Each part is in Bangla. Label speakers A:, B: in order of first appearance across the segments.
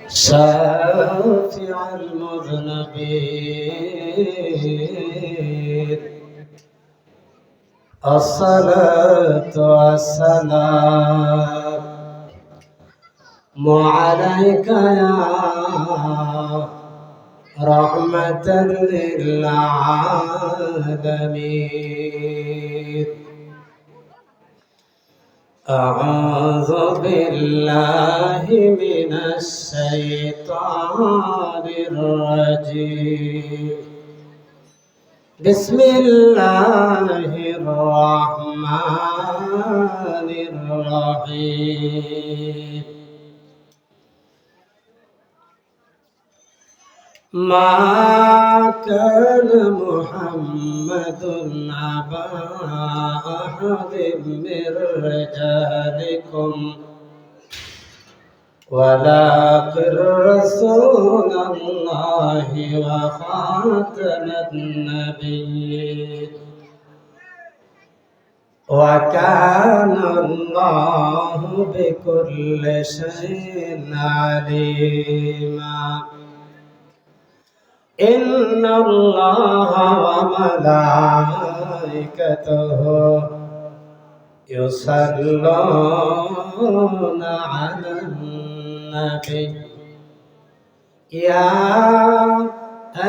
A: شافع المذنبين الصلاة والسلام عليك يا رحمة للعالمين. أعوذ بالله من الشيطان الرجيم. بسم الله الرحمن الرحيم. ما كان محمد أبا أحد من رجالكم ولكن رسول الله وخاتم النبيين وكان الله بكل شيء عليما. إن الله وملائكته يصلون على النبي يا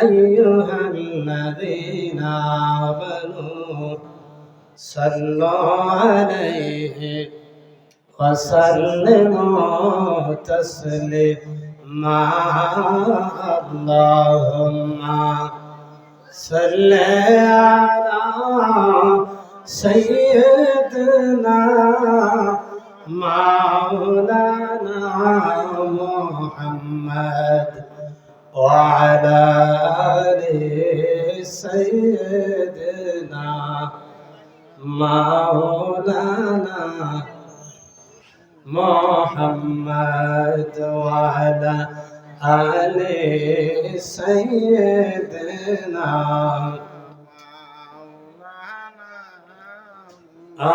A: أيها الذين آمنوا صلوا عليه وسلموا تسليما. اللهم صل على سيدنا مولانا محمد وعلى آل سيدنا مولانا محمد وعلى آل سيدنا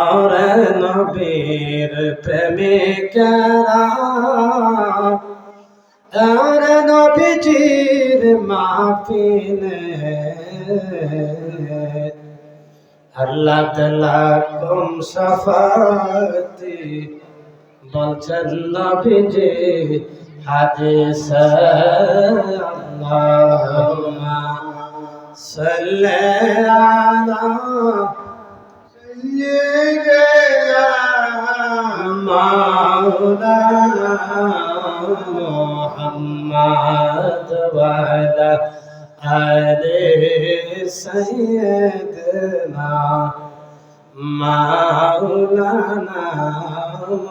A: और नबीर प्रेमिकरा और नबीजीर माहफिले আল্লাহ তাআলা কুম শাফাতি বলছেন নবীজি হাদিসে। আল্লাহুম্মা সাল্লি আলা সাইয়্যিদিনা মাওলানা মুহাম্মদ ওয়া আলা আলি সাইয়্যিদিনা মাওলানা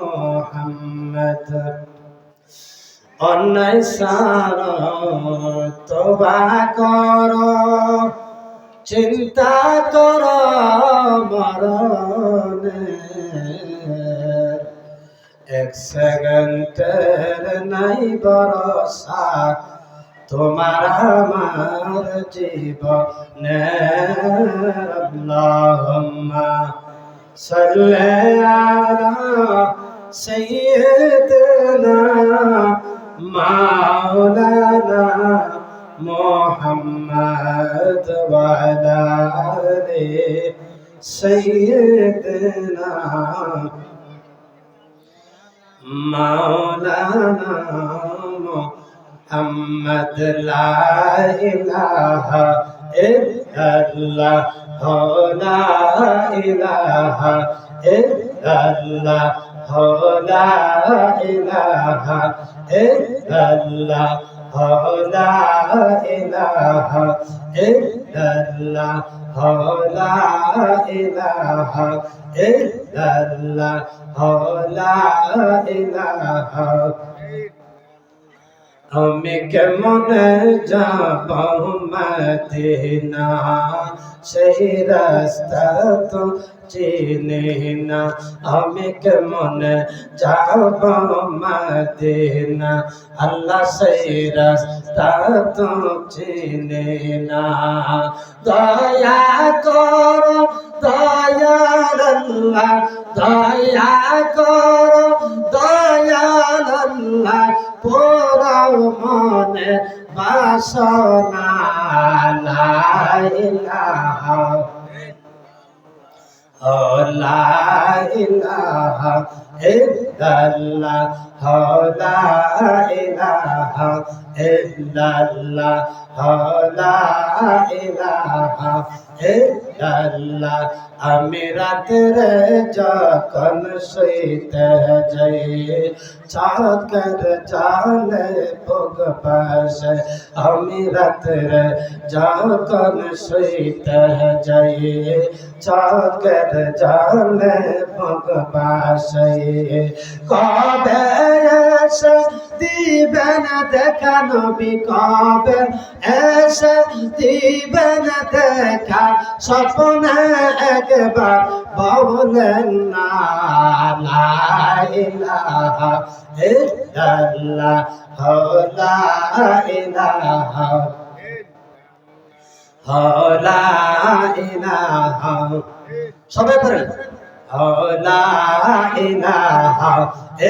A: মুহাম্মদ। অন্যায় সারা তওবা করো, চিন্তা করো মরণের, এক সেকেন্ডের নাই ভরসা তোমার আমার জীবনে। আল্লাহুম্মা সাল্লি আলা সাইয়্যিদিনা মাওলানা মুহাম্মদ ওয়া আলা আলি সাইয়্যিদিনা মাওলানা মুহাম্মদ। লা ইলাহা ইল্লাল্লাহ লা ইলাহা ইল্লাল্লাহ লা ইলাহা ইল্লাল্লাহ লা ইলাহা ইল্লাল্লাহ লা ইলাহা ইল্লাল্লাহ লা ইলাহা। আমি কেমনে যাব মদিনা, সেই রাস্তা তো চিনি না। আমি কেমনে যাব মদিনা, আল্লাহ সেই রাস্তা তো চিনি না। দয়া করো দয়াল আল্লাহ, দয়া করো দয়াল আল্লাহ পোড়াও মনে বাসনা লা ইলাহা লা ইলাহা ইল্লাল্লাহ লা ইলাহা ইল্লাল্লাহ লা ইলাহা ইল্লাল্লাহ আমি রাত্রে যখন শুইতে যাই চাকর জালে ভোগ পাশে আমি রাত্রে যখন শুইতে যাই চাকর জালে ভোগ পাশে কবে এসে দিবেন দেখা নবী কবে এসে দিবেন দেখা স্বপ্নে একবার বলেন না লা ইলাহা ইল্লাল্লাহ লা ইলাহা লা ইলাহা সবাই পড়েন লা ইলাহা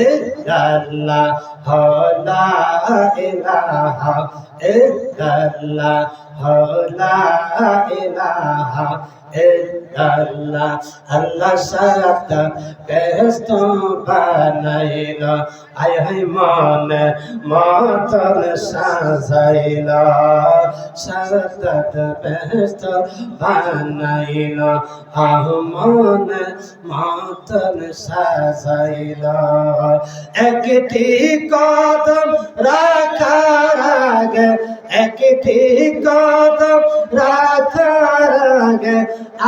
A: ইল্লাল্লাহ লা ইলাহা ইল্লাল্লাহ লা ইলাহা ইল্লাল্লাহ আল্লাহ সাত বেহেশত বানাইল আয় হায় মনে মতন সাজাইল সাত বেহেশত বানাইল আহ মনে মতন সাজাইল একটি কদম রাখার আগে একটি কদম রাখার আগে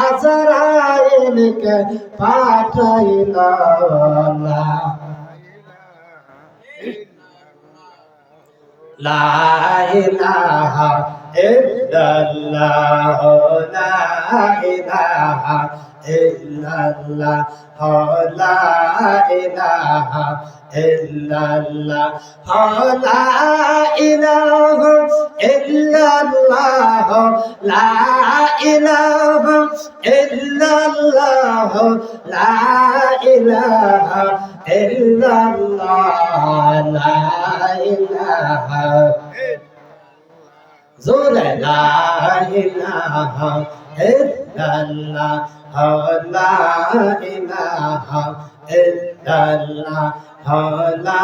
A: আজরাইলকে পাঠাইল লা ইলাহা ইল্লাল্লাহ লা ইলাহা ইল্লাল্লাহ লা ইলাহা ইল্লাল্লাহ লা ইলাহা ইল্লাল্লাহ লা ইলাহা ইল্লাল্লাহ লা ইলাহা ইল্লাল্লাহ লা ইলাহা জোরে লা ইলাহা ইল্লাল্লাহ লা ইলাহা ইল্লাল্লাহ লা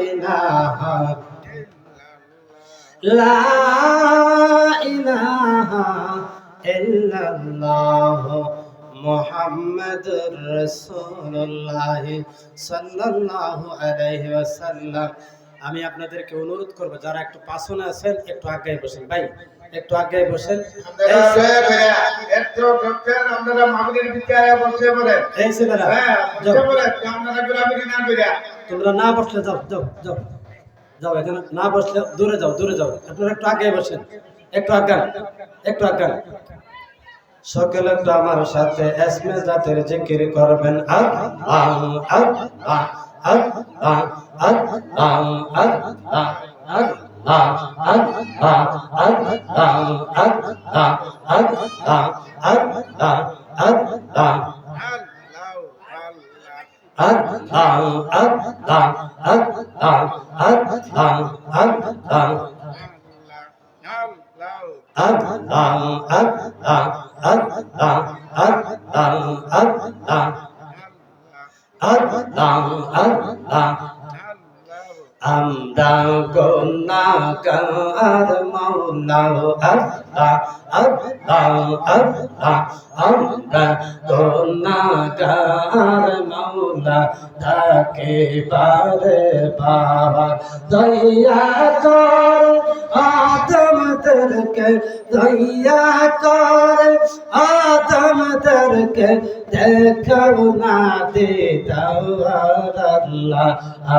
A: ইলাহা লা ইলাহা ইল্লাল্লাহ মুহাম্মাদুর রাসূলুল্লাহ সাল্লাল্লাহু আলাইহি ওয়াসাল্লাম। আমি আপনাদেরকে অনুরোধ করব যারা একটু পাছনে আছেন একটু আগে বসেন ভাই, একটু আগে বসেন। তোমরা না বসলে যাও যাও যাও যাও, এখানে না বসলে দূরে যাও দূরে যাও, আপনারা একটু আগে বসেন, একটু আগান একটু আগান। সকলে একটু আমার সাথে এসমে জাতের জিকির করবেন। আমরা গুনাহগার মাওলা আল্লাহ আল্লাহ আল্লাহ, আমরা গুনাহগার মাওলা তাকে বারে বাবা দয়া কর আদমদেরকে দয়া কর আদমদেরকে দেখাও না দিদার আল্লাহ,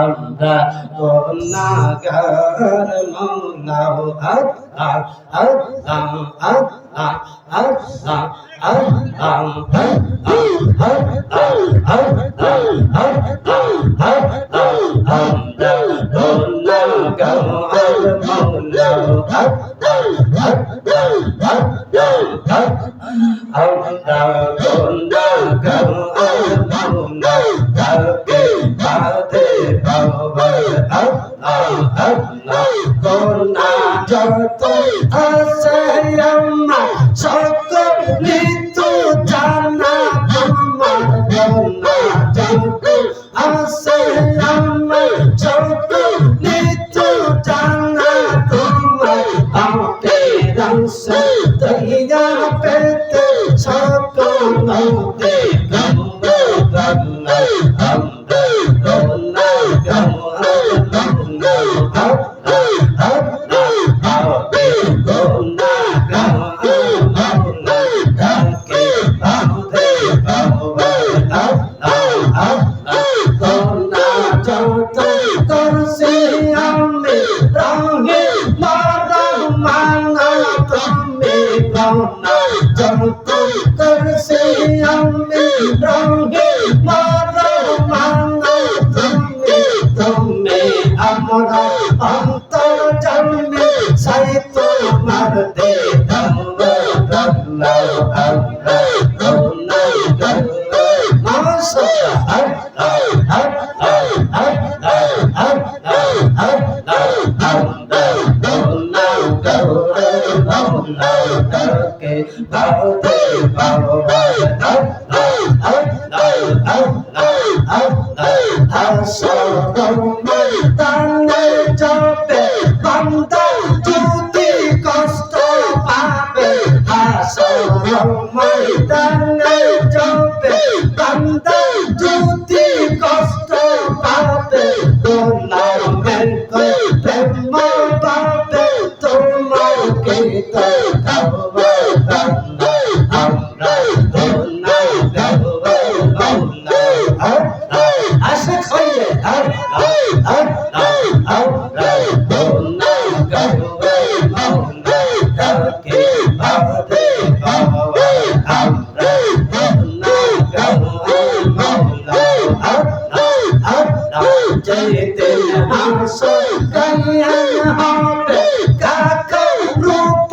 A: আমরা গুনাহগার মাওলা আল্লাহ আল্লাহ আল্লাহ আল্লাহ আল্লাহ গাও আর মাওলা আমরা গোনা গাও আর মাওলা কাকে বাদে বাবা গোনা যত আছে আমার সকলি তো জানা তোমার গোনা যত আছে আমার সকলি তো জানা তোমার আপে রংসে দইয়া পেতে সকলতে গম্বা গম্বা আমরা গোনা গাও আর মাওলা গোনা গাও আর মাওলা কাকে বাঁধে বাবা গোনা যত করছি আমি রঙে মারাম মানা তুমি গোনা যত করছি আমি রঙে মারাম মানা তুমি তুমি আমরা অন্তর জন্মে সাই তোমার দে আমরা আমরা গোনা মাসা কাকে বাদে বাবা আসরময় তানে যাবে বান্দা যদি কষ্ট পাবে আসরময় তানে যাবে বান্দা যদি কষ্ট পাবে তোমার মেলকে প্রেম পাবে তোমাকে তো গাওয়া আমরা গোনা গাওয়া মাওলা আশা খাইয়ে আমরা গোনা গাওয়া মাওলা কাকে বাদে বাবা আমরা গোনা গাওয়া মাওলা যেতে আসো কল্যাণ হবে কাকে রূপ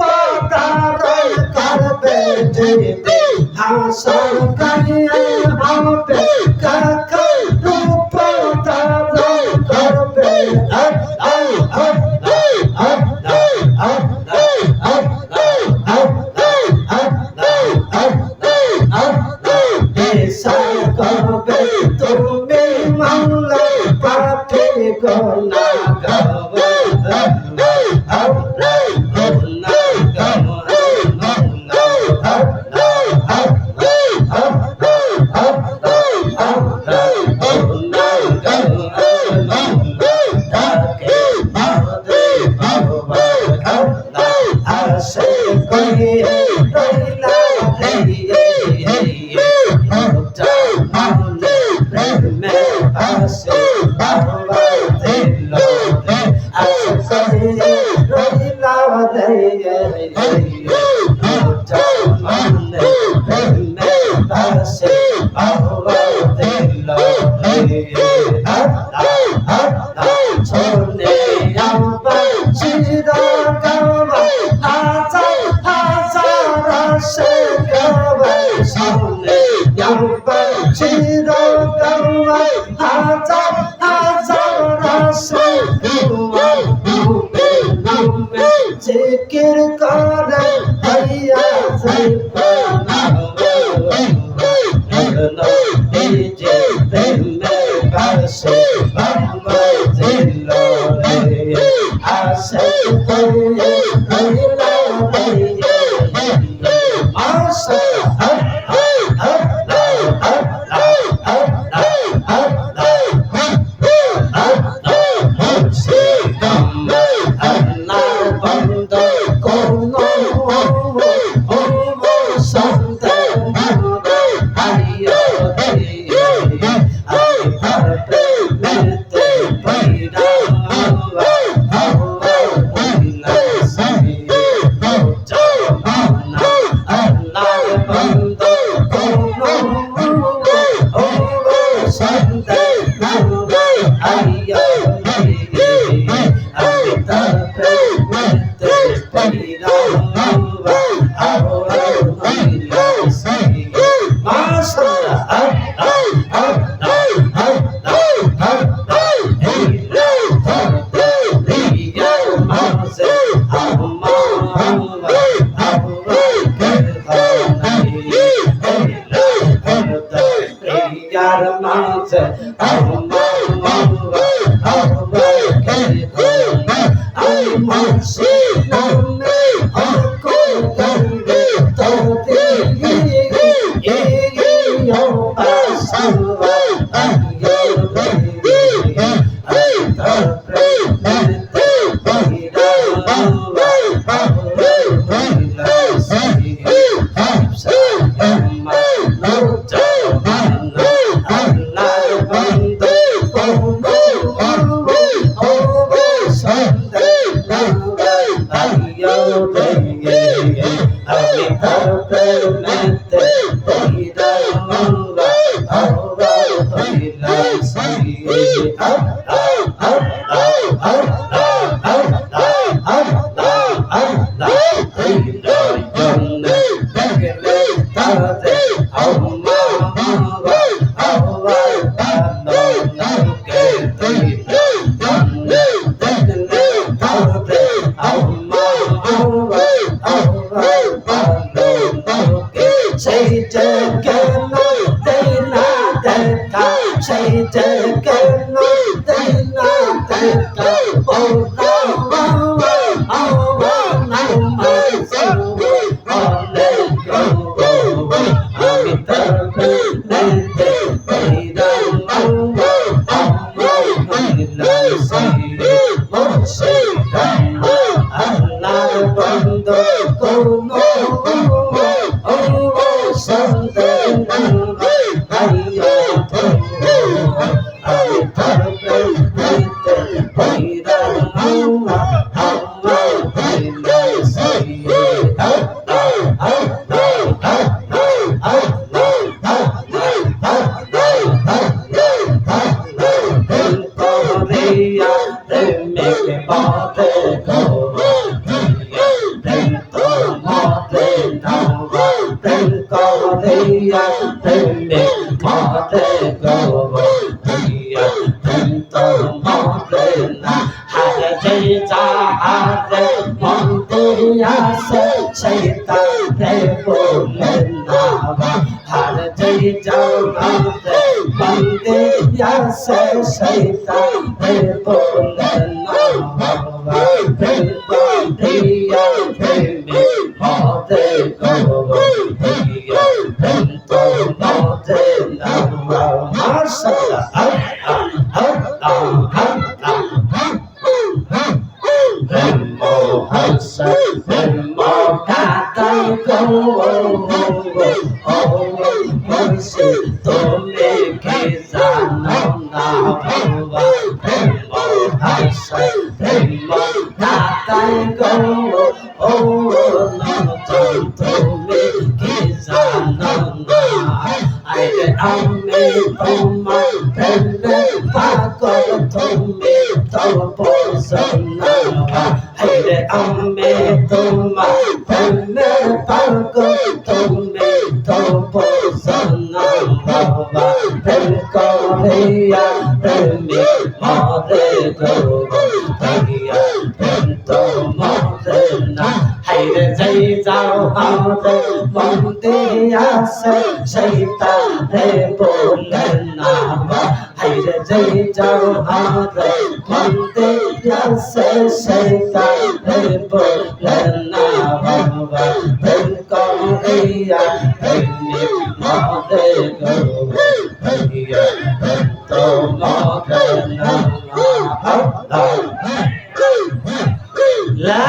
A: ধারণ করবে যেতে আসো কল্যাণ হবে কাকে রূপ ধারণ করবে করবে তুমি মাওলা পাপে গোনা গাওয়া আমরা গোনা গাওয়া মাওলা গোনা গাওয়া মাওলা তাকে বাদে বাবা আসে কই রইলা আসে বাবা দিল আসে রইলা আসে বাবা দিল ছোনে আমার চিরা গাওয়া হাজার হাজার আসে গাওয়া ছোনে আমার চিরা গাওয়া হাজার হাজার আসে গাওয়া ডুবে নামে জিকির করে হইয়া যাইবা যে প্রেমে বাসে বাবা দিল আসে করে হইলা আসে প্রেমেতে পইরা মৌলা আল্লাহ হইলাম সাইয়্যিদ আল্লাহ আল্লাহ আল্লাহ আল্লাহ আল্লাহ আল্লাহ হইলাম জান্নাত দেখলে তারে আম্মা আল্লাহ ভালো লাগে হইলাম জান্নাত দেখলে তারে আম্মা আল্লাহ ভালো লাগে সেই যে কেন দেই না দেখা সেই যে কেন দেই না দেখা ওরা বাবা আওয়া নামাজ বলে গো আমি তার নেতে পইরা আল্লাহ আল্লাহ হইলাম সাইয়্যিদ মুর্শিদ আল্লাহর বন্ধু কোন সন্তান আইয়া আমি তার নেতে পইরা আল্লাহ আল্লাহ হইলাম সাইয়্যিদ আল্লাহ আল্লাহ আল্লাহ শৈতান রে বলেন না হার জয় যাও নামে বন্দে ইয়াসে শৈতান রে বলেন না বাবা প্রেম দিয়া প্রেমে মতে গো দিয়া প্রেম তো মতে না মাশাআল্লাহ আল্লাহ আল্লাহ তুমি কি জানো না বাবা তাই গো ও তুমি কি জানো না আরে আমি তোমার প্রেমে পাগল তুমি তো বোঝো না আরে আমি তোমার প্রেমে পাগল তুমি তো বোঝো না বাবা প্রেম করিয়া প্রেমে মরে গো করিয়া প্রেম তো মরে না হাইরে যাই যাও আমাদের মন দিয়াছে শৈতান রে বলেন না হাইরে যাই যাও আমাদের মন দিয়াছে শৈতান রে বলেন না বাবা প্রেম করিয়া প্রেমে মরে গো করিয়া প্রেম তো মরে না লা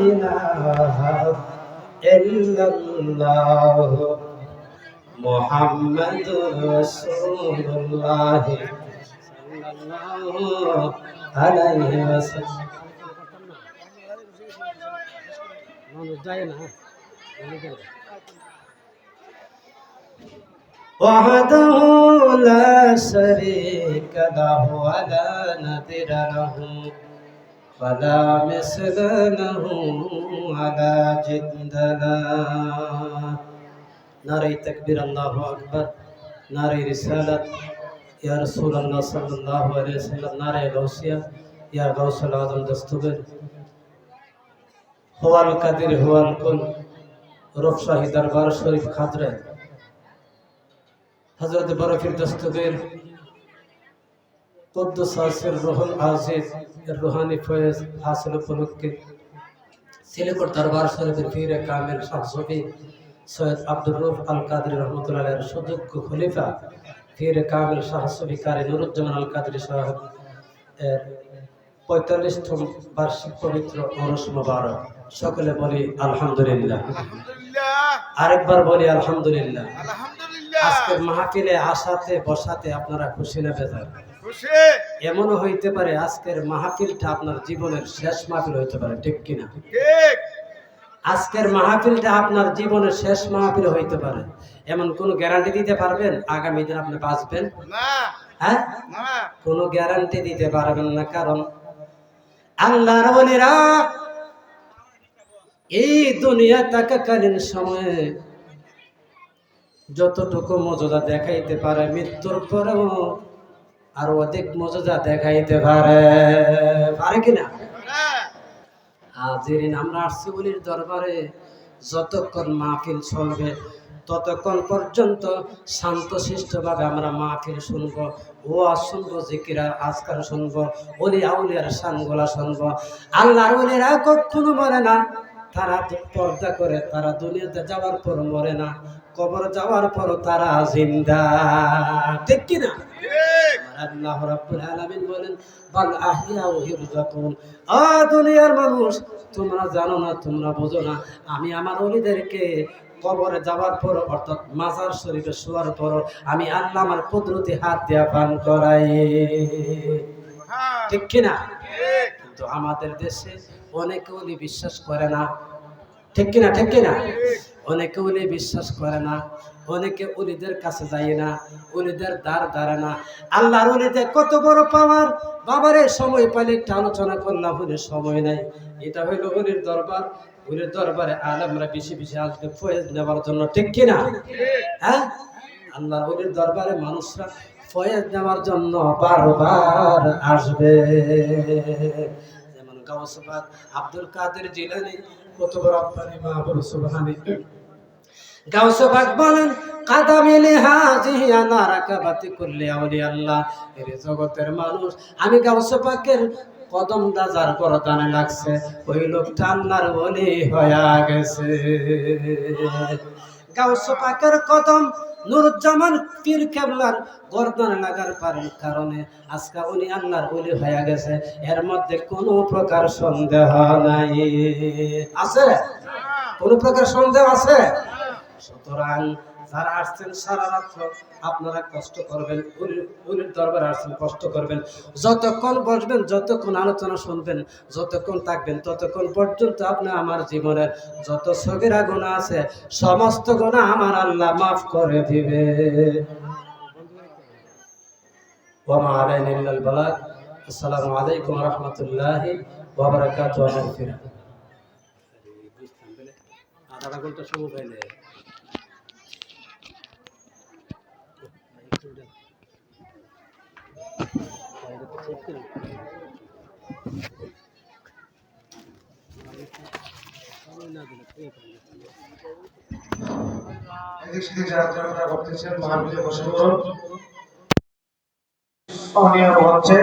A: ইলাহা ইল্লাল্লাহ মুহাম্মাদুর রাসূলুল্লাহ সাল্লাল্লাহু আলাইহি ওয়াসাল্লাম وحده لا شريك له ولا نظير له ولا مثل له ولا جد له نعرہ تکبیر اللہ اکبر نعرہ رسالت یا رسول اللہ صلی اللہ علیہ وسلم نعرہ غوثیہ یا غوث العظم دستگیر هو القدیر هو الکل رب شاہی دربار شریف خاطرہ حضرت برفیر دستگیر قدس حاصل روح العزیز روحانی فیض حاصل উপলক্ষে সিলেকট দরবার শরীফের পীর কামিল শাহ সুফি সৈয়দ আব্দুর রউফ আল কাদরি রহমাতুল্লাহ আলাইহির সুযোগ্য খলিফা পীর কামিল শাহ সুফি কারি নুরুজ্জামান আল কাদরি সাহেব এর 45তম বার্ষিক পবিত্র ওরস মুবারক সকলে বলি আলহামদুলিল্লাহ আরেকবার বলি আলহামদুলিল্লাহ আজকের মাহফিলে আসাতে বসাতে আপনারা খুশি না বেজার খুশি এমনও হইতে পারে আজকের মাহফিলটা আপনার জীবনের শেষ মাহফিল হইতে পারে ঠিক কিনা ঠিক আজকের মাহফিলটা আপনার জীবনের শেষ মাহফিল হইতে পারে, এমন কোনো গ্যারান্টি দিতে পারবেন আগামী দিন আপনি বাঁচবেন?
B: না
A: হ্যাঁ,
B: না
A: কোনো গ্যারান্টি দিতে পারবেন না। কারণ আল্লাহর ওলিরা এই দুনিয়া থাকাকালীন সময়ে যতটুকু মর্যাদা দেখাইতে পারে, মৃত্যুর পরেও আর অধিক মর্যাদা দেখাইতে পারে, পারে কিনা? হাজিরিন, আমরা আসছি ওলির দরবারে, যতক্ষণ মাহফিল চলবে ততক্ষণ পর্যন্ত শান্তশিষ্টভাবে আমরা মাহফিল শুনবো, ওয়াজ শুনবো, জিকির আজকার শুনবো, ওলি আউলিয়ার শানগুলা শুনবো। আল্লাহর ওলিরা কখনো মরে না, তারা পর্দা করে, তারা দুনিয়াতে যাওয়ার পর মরে না, কবর যাওয়ার পর তারা জিন্দা, ঠিক কিনা? আল্লাহ রাব্বুল আলামিন বলেন, বাল আহইয়াউ ইরজাকুন। আ দুনিয়ার মানুষ, তোমরা জানো না, তোমরা বোঝো না, আমি আমার ওলিদেরকে কবরে যাওয়ার পর অর্থাৎ মাজার শরীফে শোয়ার পর আমি আল্লাহ আমার কুদরতি হাত দিয়া পান করাই, ঠিক কিনা? কিন্তু আমাদের দেশে অনেকে ওলি বিশ্বাস করে না, ঠিক কিনা? ঠিক কিনা? অনেকে ওলি বিশ্বাস করে না, অনেকে ওলিদের কাছে যায় না, ওলিদের দ্বার দাঁড়ায় না। আল্লাহর ওলিদের কত বড় পাওয়ার, বাবারে সময় পাইলে একটা আলোচনা করলাম, ওলির সময় নাই। এটা হইল ওলির দরবার, ওলির দরবারে আলেমরা বেশি বেশি আসবে ফয়েজ নেওয়ার জন্য, ঠিক কিনা? হ্যাঁ, আল্লাহর ওলির দরবারে মানুষরা ফয়েজ নেওয়ার জন্য বারবার আসবে। যেমন গাউসে পাক আব্দুল কাদের জিলানী, কত বড় রব্বানি মাহবুব সুবহানি। গাউসে পাক বলেন, কাদামিলি হাজিহি আনা রাকাবাতি কুল্লি আউলিয়া আল্লাহ। এর জগতের মানুষ, আমি গাউসে পাকের কদমটা যার গরদানে লাগছে, ওই লোকটা আল্লাহর ওলি হয়ে গেছে। গাউসে পাকের কদম নুরুজ্জামান পীর কেবলার গর্দানে লাগার কারণে আজকে উনি আল্লাহর ওলি হয়ে গেছে, এর মধ্যে কোনো প্রকার সন্দেহ নাই। আছে? কোনো প্রকার সন্দেহ আছে? সুতরাং যারা আসছেন সারা রাত্র আপনারা কষ্ট করবেন, উলির দরবারে আসছেন, কষ্ট করবেন, যতক্ষণ বসবেন, যতক্ষণ আলোচনা শুনবেন, যতক্ষণ থাকবেন, ততক্ষণ পর্যন্ত আপনি আমার জীবনের যত সগীরা গুনাহ আছে সমস্ত গুনাহ আমার আল্লাহ মাফ করে দিবে। ওয়া মা আলাইনা ইল্লাল বালাগ। আসসালামু আলাইকুম ওয়া রাহমাতুল্লাহি ওয়া বারাকাতুহু। আধা ঘন্টা সময় পাইলে
C: এদিক সেদিক যারা চলাফেরা করতেছেন মাহফিলে বসে পড়ুন, অনিয়ম হচ্ছে।